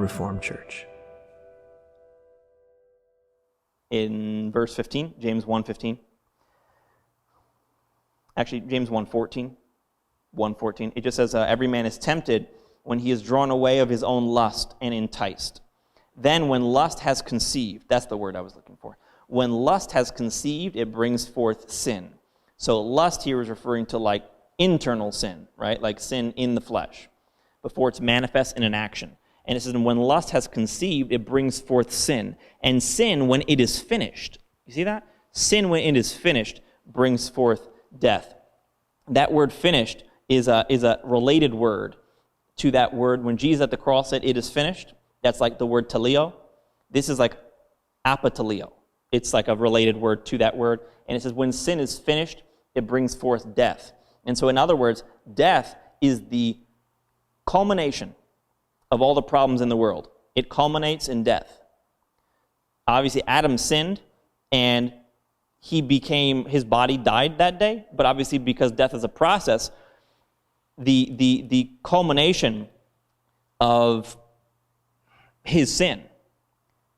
Reformed Church. In verse 15, James 1:15. Actually, James 1:14. It just says, every man is tempted when he is drawn away of his own lust and enticed. Then when lust has conceived, that's the word I was looking for. When lust has conceived, it brings forth sin. So lust here is referring to like internal sin, right? Like sin in the flesh, before it's manifest in an action. And it says, when lust has conceived, it brings forth sin. And sin, when it is finished, you see that? Sin, when it is finished, brings forth death. That word finished is a related word to that word. When Jesus at the cross said, it is finished, that's like the word teleo. This is like apateleo. It's like a related word to that word. And it says, when sin is finished, it brings forth death. And so in other words, death is the culmination of all the problems in the world. It culminates in death. Obviously, Adam sinned, and his body died that day, but obviously because death is a process, the culmination of his sin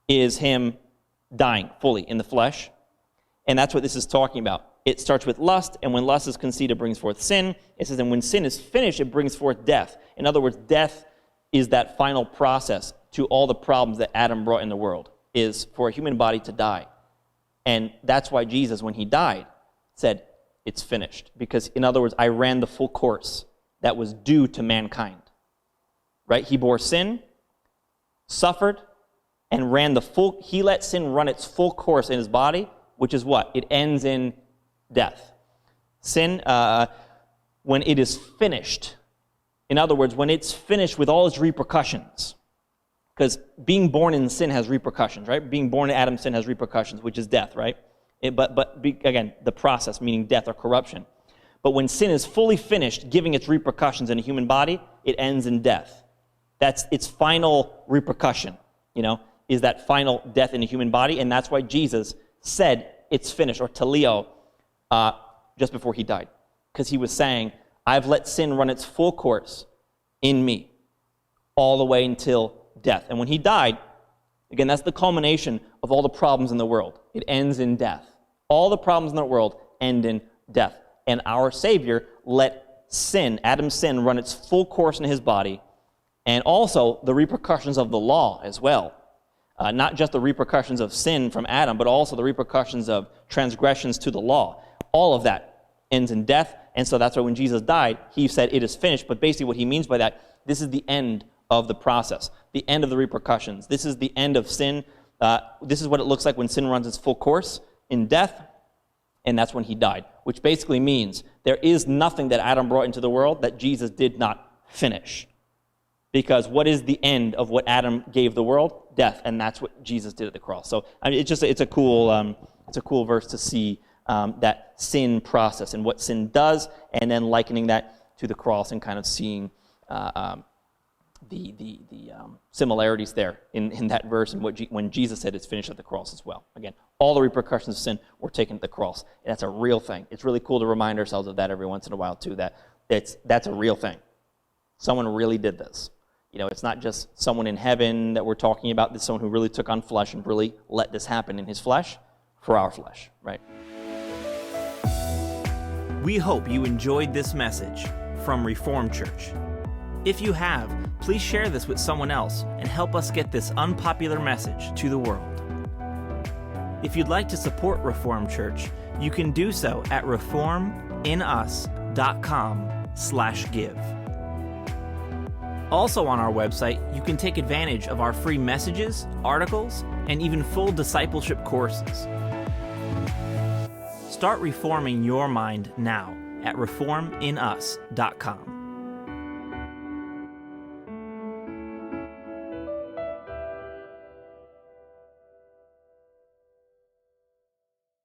is him dying fully in the flesh, and that's what this is talking about. It starts with lust, and when lust is conceived, it brings forth sin. It says, and when sin is finished, it brings forth death. In other words, death is that final process to all the problems that Adam brought in the world, is for a human body to die. And that's why Jesus, when he died, said, it's finished. Because, in other words, I ran the full course that was due to mankind. Right? He bore sin, suffered, and he let sin run its full course in his body, which is what? It ends in death. Sin, when it is finished, in other words, when it's finished with all its repercussions, because being born in sin has repercussions, right? Being born in Adam's sin has repercussions, which is death, right? Again, the process, meaning death or corruption. But when sin is fully finished, giving its repercussions in a human body, it ends in death. That's its final repercussion, is that final death in a human body, and that's why Jesus said, it's finished, or teleo, just before he died. Because he was saying, I've let sin run its full course in me, all the way until death. And when he died, again, that's the culmination of all the problems in the world. It ends in death. All the problems in the world end in death. And our Savior let sin, Adam's sin, run its full course in his body, and also the repercussions of the law as well. Not just the repercussions of sin from Adam, but also the repercussions of transgressions to the law. All of that ends in death. And so that's why when Jesus died, he said, it is finished. But basically what he means by that, this is the end of the process, the end of the repercussions. This is the end of sin. This is what it looks like when sin runs its full course in death, and that's when he died, which basically means there is nothing that Adam brought into the world that Jesus did not finish. Because what is the end of what Adam gave the world? Death, and that's what Jesus did at the cross. So I mean, it's a cool verse to see that sin process and what sin does, and then likening that to the cross and kind of seeing the similarities there in that verse and when Jesus said it's finished at the cross as well. Again, all the repercussions of sin were taken at the cross. And that's a real thing. It's really cool to remind ourselves of that every once in a while too, that's a real thing. Someone really did this. It's not just someone in heaven that we're talking about. This is someone who really took on flesh and really let this happen in his flesh for our flesh, right? We hope you enjoyed this message from Reformed Church. If you have, please share this with someone else and help us get this unpopular message to the world. If you'd like to support Reformed Church, you can do so at reforminus.com/give. Also on our website, you can take advantage of our free messages, articles, and even full discipleship courses. Start reforming your mind now at reforminus.com.